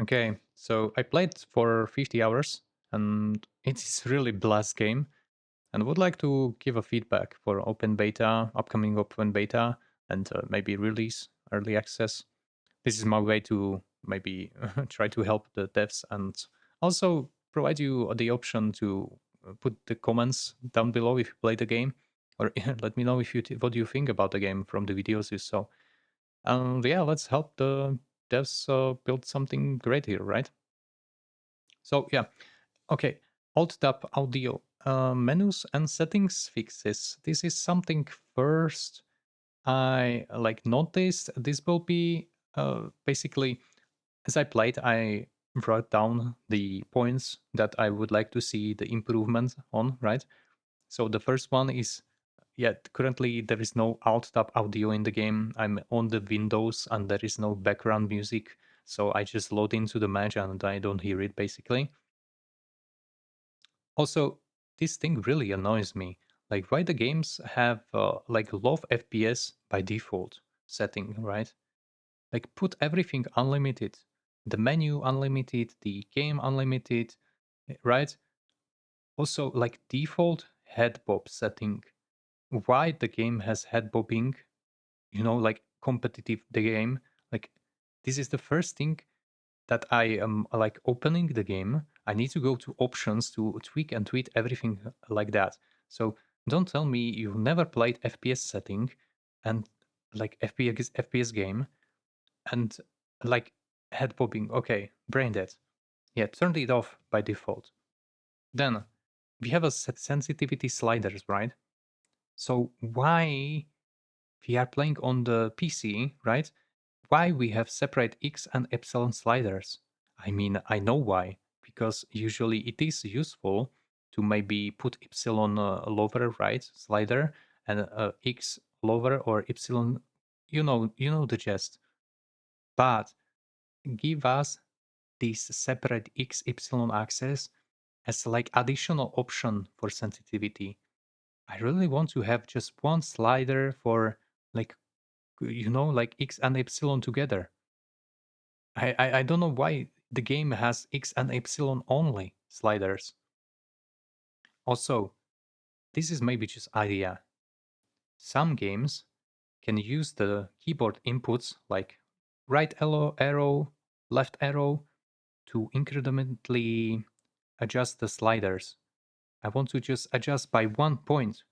Okay, so I played for 50 hours and it is really blast game and would like to give a feedback for open beta, upcoming open beta and maybe release early access. This is my way to maybe try to help the devs and also provide you the option to put the comments down below if you play the game or let me know if what you think about the game from the videos you saw. And yeah, let's help the devs build something great here, right? So yeah, okay. Alt tab audio menus and settings fixes. This is something first I like noticed. This will be basically as I played. I wrote down the points that I would like to see the improvement on. Right. So the first one is yeah. Currently there is no alt tab audio in the game. I'm on the Windows and there is no background music. So I just load into the match and I don't hear it basically. Also, this thing really annoys me. Like, why the games have like low FPS by default setting, right? Like, put everything unlimited, the menu unlimited, the game unlimited, right? Also, like default head bob setting. Why the game has head bobbing? Like competitive the game. Like, this is the first thing that I am like opening the game, I need to go to options to tweak and tweak everything like that. So don't tell me you've never played FPS setting and like FPS game and like head popping. Okay, brain dead. Yeah, turned it off by default. Then we have a sensitivity sliders, right? So why we are playing on the PC, right? Why we have separate X and epsilon sliders? I mean, I know why. Because usually it is useful to maybe put epsilon lower right slider and X lower or epsilon. You know the gist. But give us this separate X epsilon axis as like additional option for sensitivity. I really want to have just one slider for like like X and epsilon together. I don't know why the game has X and epsilon only sliders. Also, this is maybe just idea. Some games can use the keyboard inputs like right arrow, left arrow to incrementally adjust the sliders. I want to just adjust by 1 point.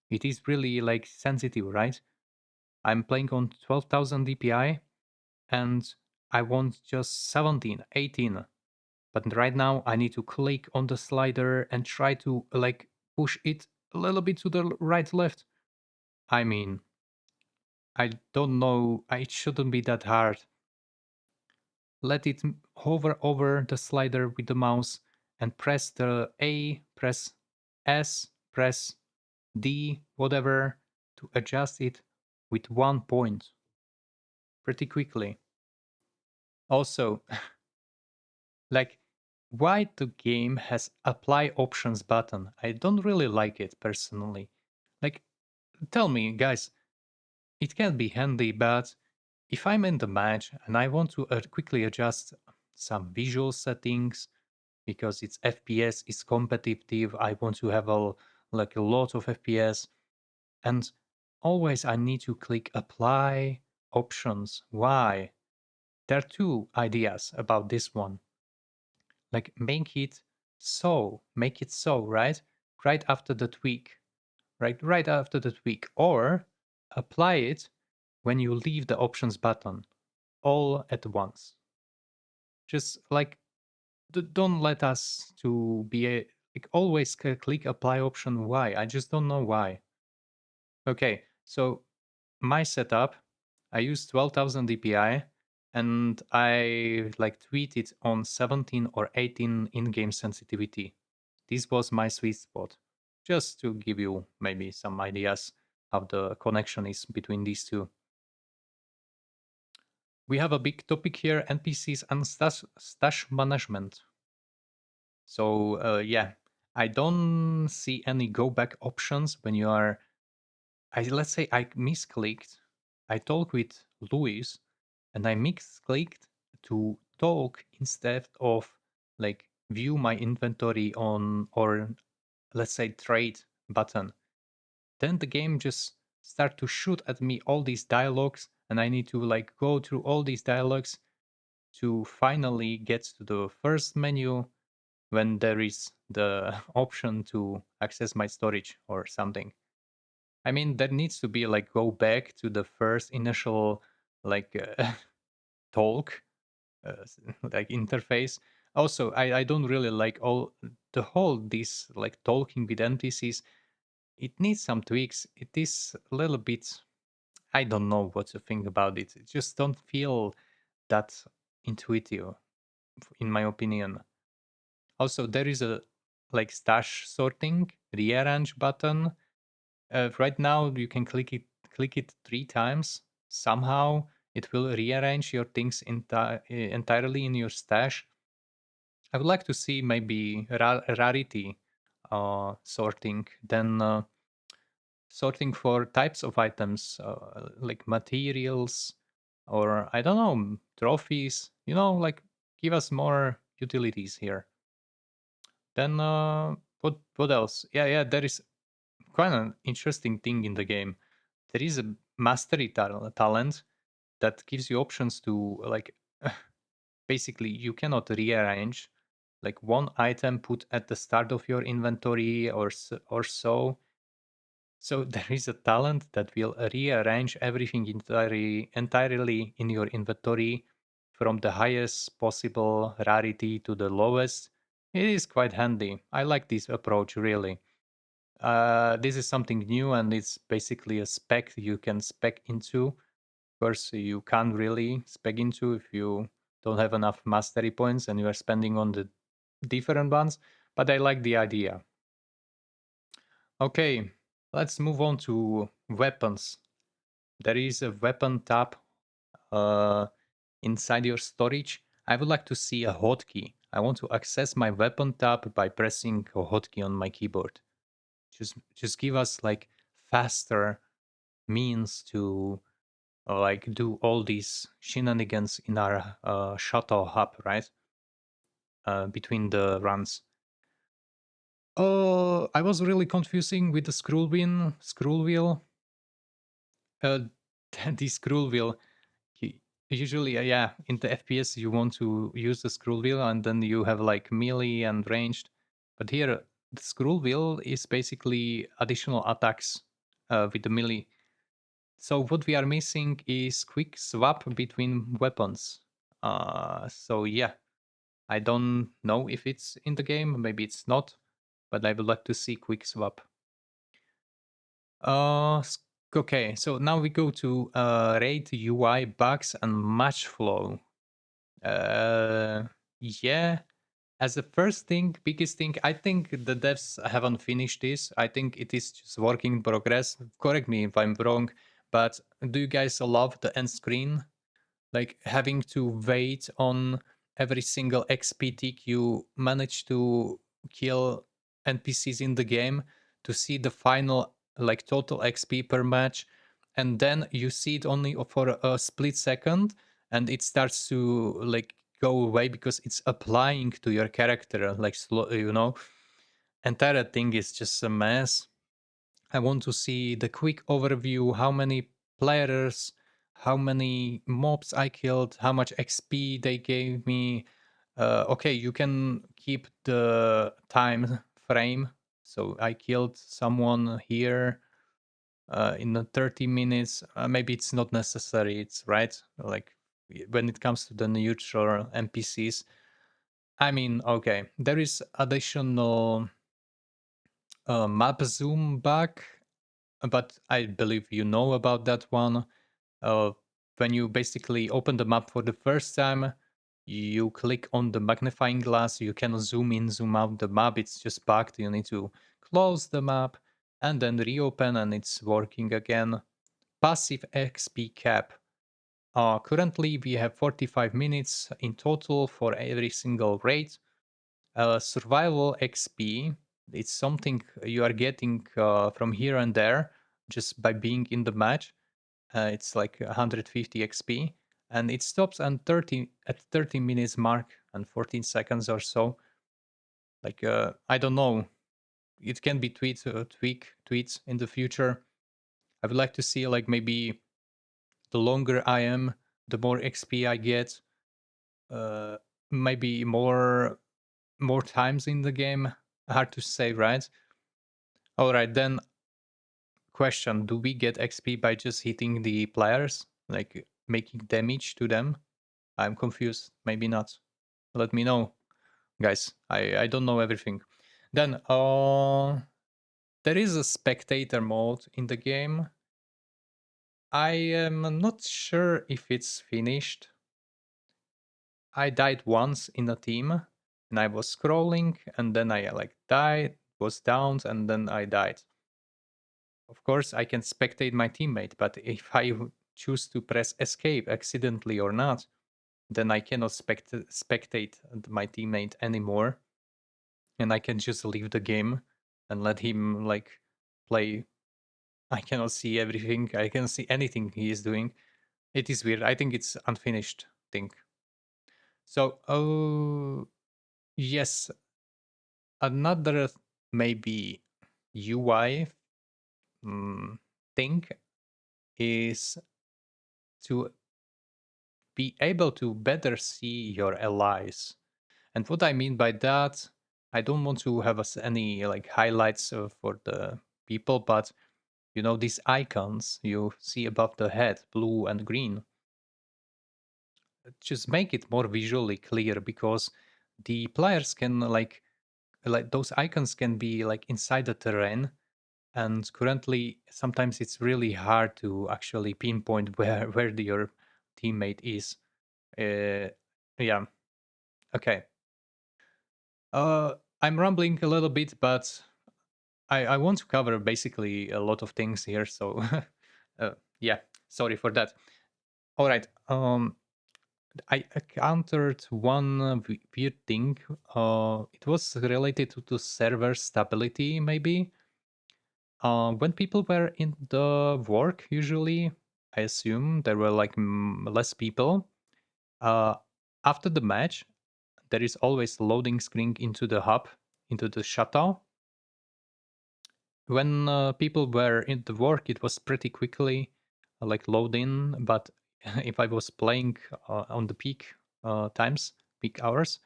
It is really like sensitive, right? I'm playing on 12,000 dpi and I want just 17, 18. But right now I need to click on the slider and try to like push it a little bit to the right left. I mean, I don't know, it shouldn't be that hard. Let it hover over the slider with the mouse and press the A, press S, press D, whatever, to adjust it with 1 point pretty quickly. Also, like why the game has apply options button. I don't really like it personally. Like tell me guys, it can be handy, but if I'm in the match and I want to quickly adjust some visual settings because it's FPS, it's competitive, I want to have a lot of FPS and always I need to click apply options. Why? There are two ideas about this one. Like make it so, right? Right after the tweak, right after the tweak, or apply it when you leave the options button all at once. Just like don't let us to be like always click apply option. Why? I just don't know why. Okay, so my setup, I use 12,000 dpi and I like tweet it on 17 or 18 in-game sensitivity. This was my sweet spot. Just to give you maybe some ideas how the connection is between these two. We have a big topic here, NPCs and stash management. So yeah, I don't see any go back options when you are let's say I misclicked. I talked with Louis and I misclicked to talk instead of like view my inventory on, or let's say trade button, then the game just start to shoot at me all these dialogues, and I need to like go through all these dialogues to finally get to the first menu when there is the option to access my storage or something. I mean, there needs to be like go back to the first initial like talk, like interface. Also, I don't really like all the whole this like talking with NPCs. It needs some tweaks. It is a little bit. I don't know what to think about it. It just don't feel that intuitive, in my opinion. Also, there is a like stash sorting rearrange button. Right now, you can click it 3 times. Somehow, it will rearrange your things entirely in your stash. I would like to see maybe rarity sorting, then sorting for types of items, like materials, or I don't know, trophies. Like give us more utilities here. Then what else? Yeah, there is quite an interesting thing in the game. There is a mastery talent that gives you options to like basically you cannot rearrange like one item put at the start of your inventory or so. So there is a talent that will rearrange everything entirely in your inventory from the highest possible rarity to the lowest. It is quite handy. I like this approach really. This is something new, and it's basically a spec you can spec into. Of course, you can't really spec into if you don't have enough mastery points and you are spending on the different ones. But I like the idea. Okay, let's move on to weapons. There is a weapon tab uh, inside your storage. I would like to see a hotkey. I want to access my weapon tab by pressing a hotkey on my keyboard. Just give us like faster means to like do all these shenanigans in our shuttle hub, right? Between the runs. Oh, I was really confusing with the scroll wheel. Uh, the scroll wheel. Usually, yeah, in the FPS you want to use the scroll wheel, and then you have like melee and ranged. But here, the scroll wheel is basically additional attacks with the melee. So what we are missing is quick swap between weapons. So yeah, I don't know if it's in the game, maybe it's not, but I would like to see quick swap. Okay, so now we go to rate UI bugs and match flow. Uh, yeah, as the first thing, biggest thing, I think the devs haven't finished this. I think it is just work in progress. Correct me if I'm wrong, but do you guys love the end screen? Like having to wait on every single XP tick you manage to kill NPCs in the game to see the final like total XP per match, and then you see it only for a split second, and it starts to like go away because it's applying to your character like slow. Entire thing is just a mess. I want to see the quick overview, how many players, how many mobs I killed, how much XP they gave me. Okay, you can keep the time frame. So I killed someone here in the 30 minutes. Maybe it's not necessary, it's right. Like when it comes to the neutral NPCs. I mean, okay, there is additional map zoom bug, but I believe you know about that one. Uh, when you basically open the map for the first time, you click on the magnifying glass, you can zoom in, zoom out the map. It's just bugged. You need to close the map and then reopen, and it's working again. Passive XP cap. Currently, we have 45 minutes in total for every single raid. Survival XP, it's something you are getting from here and there just by being in the match. It's like 150 XP. and it stops at 30 minutes mark and 14 seconds or so. Like I don't know, it can be tweets in the future. I would like to see like maybe the longer I am, the more XP I get. Uh, maybe more times in the game. Hard to say, right? All right, then question: do we get XP by just hitting the players, like making damage to them? I'm confused. Maybe not. Let me know, guys. I don't know everything. Then there is a spectator mode in the game. I am not sure if it's finished. I died once in a team, and I was scrolling, and then I like died, was down, and then I died. Of course, I can spectate my teammate, but if I choose to press escape accidentally or not, then I cannot spectate my teammate anymore, and I can just leave the game and let him like play. I cannot see everything. I can see anything he is doing. It is weird. I think it's unfinished thing. So, oh yes, another maybe UI thing is to be able to better see your allies. And what I mean by that, I don't want to have any like highlights for the people, but you know these icons you see above the head, blue and green. Just make it more visually clear because the players can like those icons can be like inside the terrain, and currently sometimes it's really hard to actually pinpoint where your teammate is. uh, yeah, okay. I'm rambling a little bit, but I want to cover basically a lot of things here, so yeah, sorry for that. All right, I encountered one weird thing. It was related to server stability, maybe. When people were in the work, usually, I assume there were like less people. Uh, After the match, there is always loading screen into the hub, into the shuttle. When people were in the work, it was pretty quickly like load in. But if I was playing on the peak times, peak hours,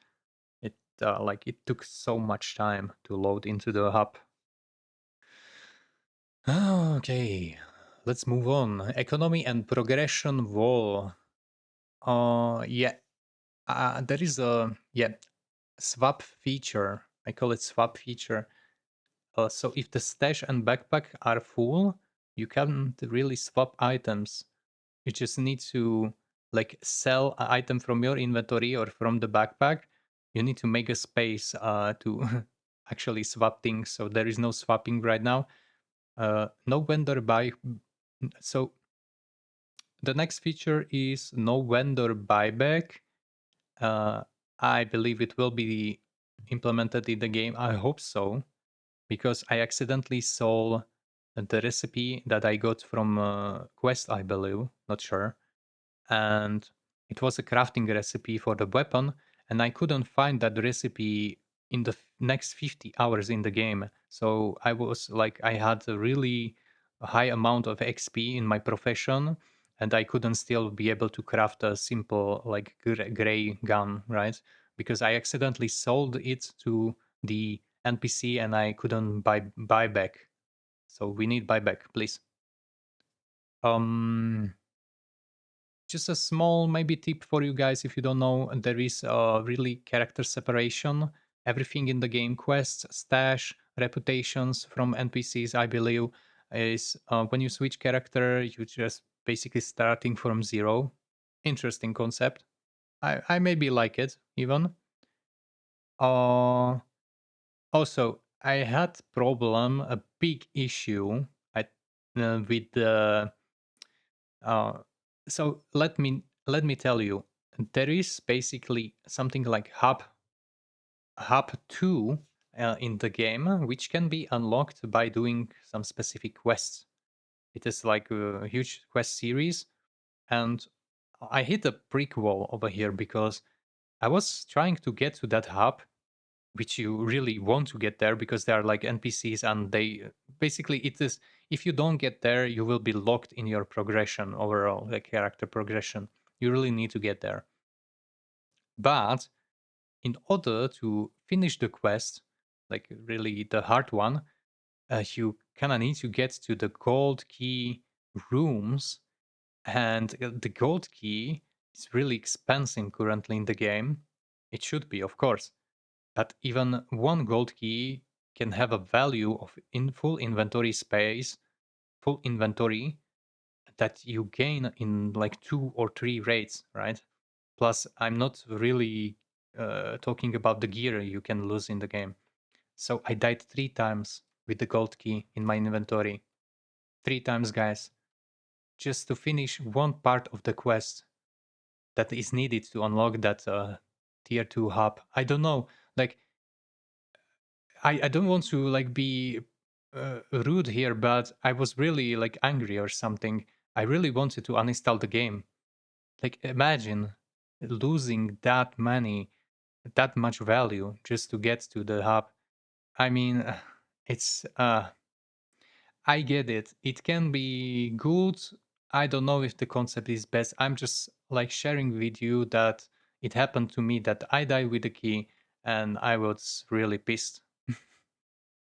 it like it took so much time to load into the hub. Okay, let's move on. Economy and progression wall. Yeah, there is a swap feature. I call it swap feature. So if the stash and backpack are full, you can't really swap items. You just need to like sell an item from your inventory or from the backpack. You need to make a space to actually swap things. So there is no swapping right now. No vendor buy. So the next feature is no vendor buyback. Uh, I believe it will be implemented in the game. I hope so, because I accidentally sold the recipe that I got from Quest, I believe, not sure. And it was a crafting recipe for the weapon, and I couldn't find that recipe in the next 50 hours in the game. So I was like, I had a really high amount of XP in my profession, and I couldn't still be able to craft a simple like gray gun, right? Because I accidentally sold it to the NPC and I couldn't buy back. So we need buyback, please. Um just a small maybe tip for you guys if you don't know, there is really character separation. Everything in the game, quests, stash, reputations from NPCs, I believe, is when you switch character you just basically starting from zero. Interesting concept. I maybe like it even. uh Also, I had problem, a big issue I, with the Uh, so let me tell you, there is basically something like hub 2 in the game, which can be unlocked by doing some specific quests. It is like a huge quest series, and I hit a brick wall over here because I was trying to get to that hub, which you really want to get there because they are like NPCs and they basically it is if you don't get there, you will be locked in your progression overall, like character progression. You really need to get there. But in order to finish the quest, like really the hard one, you kind of need to get to the gold key rooms, and the gold key is really expensive currently in the game. It should be, of course, but even one gold key can have a value of in full inventory space, full inventory that you gain in like 2 or 3 raids, right? Plus, I'm not really talking about the gear you can lose in the game. So I died 3 times with the gold key in my inventory. 3 times, guys, just to finish one part of the quest that is needed to unlock that tier 2 hub. I don't know, like I don't want to like be rude here, but I was really like angry or something. I really wanted to uninstall the game. Like imagine losing that much value just to get to the hub. I mean, it's I get it. It can be good. I don't know if the concept is best. I'm just like sharing with you that it happened to me that I died with the key and I was really pissed.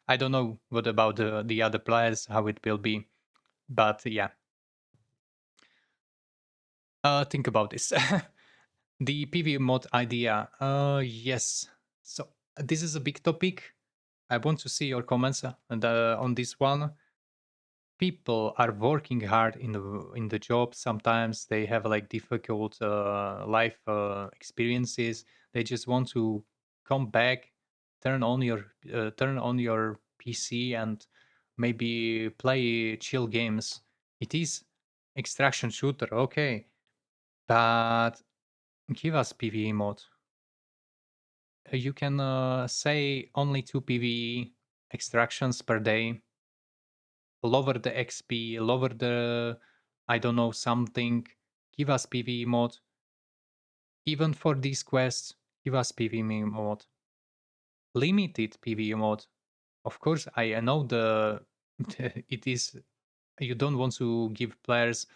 I don't know what about the other players, how it will be, but yeah. Think about this. The PvE mod idea. Yes. So this is a big topic. I want to see your comments on this one. People are working hard in the job. Sometimes they have like difficult life experiences. They just want to come back, turn on your PC and maybe play chill games. It is extraction shooter, okay, but give us PvE mode. You can say only 2 PvE extractions per day, lower the XP, lower the, I don't know, something. Give us PvE mode. Even for these quests, give us PvE mode. Limited PvE mode. Of course, I know the it is, you don't want to give players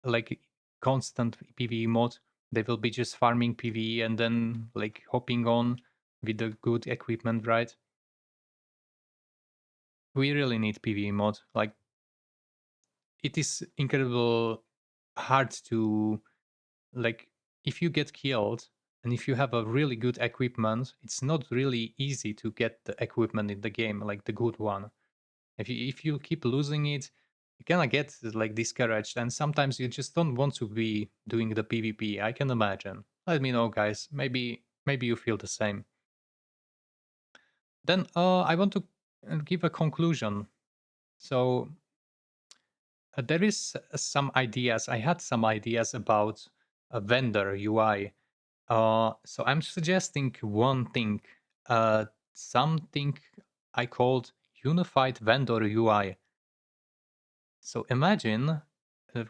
like constant PvE mode. They will be just farming PvE and then like hopping on with the good equipment, right? We really need PvE mode. Like it is incredible hard to, like, if you get killed and if you have a really good equipment, it's not really easy to get the equipment in the game, like the good one. If you keep losing it, you kind of get like discouraged, and sometimes you just don't want to be doing the PvP. I can imagine. Let me know, guys. Maybe you feel the same. Then I want to give a conclusion. So there is some ideas. I had some ideas about a vendor UI. So I'm suggesting one thing, something I called unified vendor UI. So imagine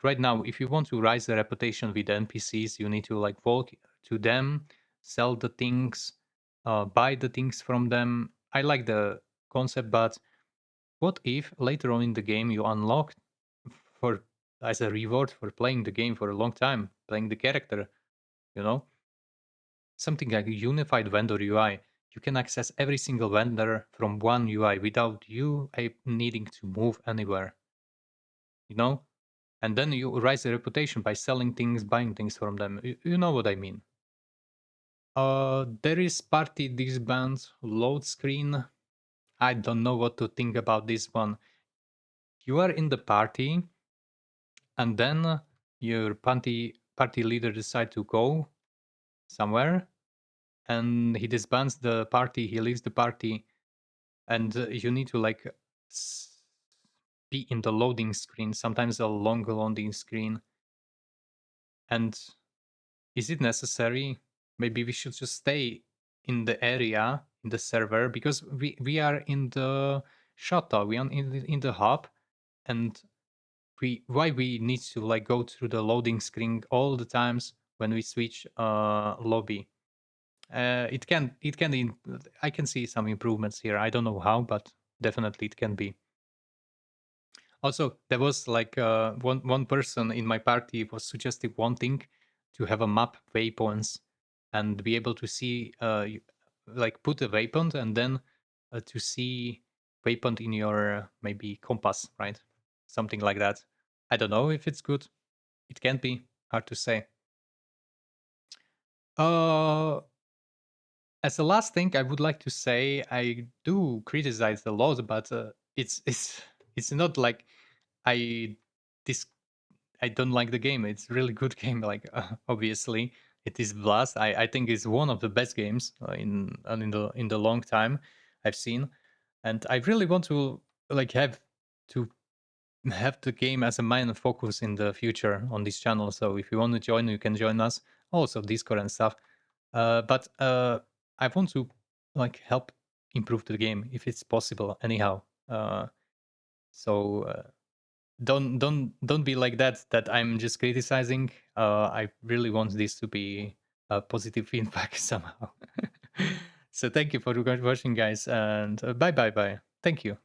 right now, if you want to rise the reputation with the NPCs, you need to like walk to them, sell the things, buy the things from them. I like the concept, but what if later on in the game you unlock for as a reward for playing the game for a long time, playing the character, you know, something like a unified vendor UI. You can access every single vendor from one UI without you needing to move anywhere, you know? And then you rise a reputation by selling things, buying things from them. You know what I mean. There is party disband load screen. I don't know what to think about this one. You are in the party, and then your party leader decide to go somewhere, and he disbands the party. He leaves the party, and you need to like be in the loading screen. Sometimes a long loading screen. And is it necessary? Maybe we should just stay in the area in the server because we are in the shuttle. We are in the hub, and we need to like go through the loading screen all the times when we switch lobby. I can see some improvements here. I don't know how, but definitely it can be. Also, there was like one person in my party was suggesting wanting to have a map waypoints and be able to see like put a waypoint and then to see waypoint in your maybe compass, right? Something like that. I don't know if it's good. It can be hard to say. Uh, as a last thing, I would like to say I do criticize a lot, but it's not like I this I don't like the game. It's a really good game. Like obviously, it is Blast. I think it's one of the best games in the long time I've seen, and I really want to like to have the game as a main focus in the future on this channel. So if you want to join, you can join us. Also Discord and stuff. But I want to like help improve the game if it's possible. Anyhow, so don't be like that I'm just criticizing. I really want this to be a positive feedback somehow. So thank you for watching, guys, and bye. Thank you.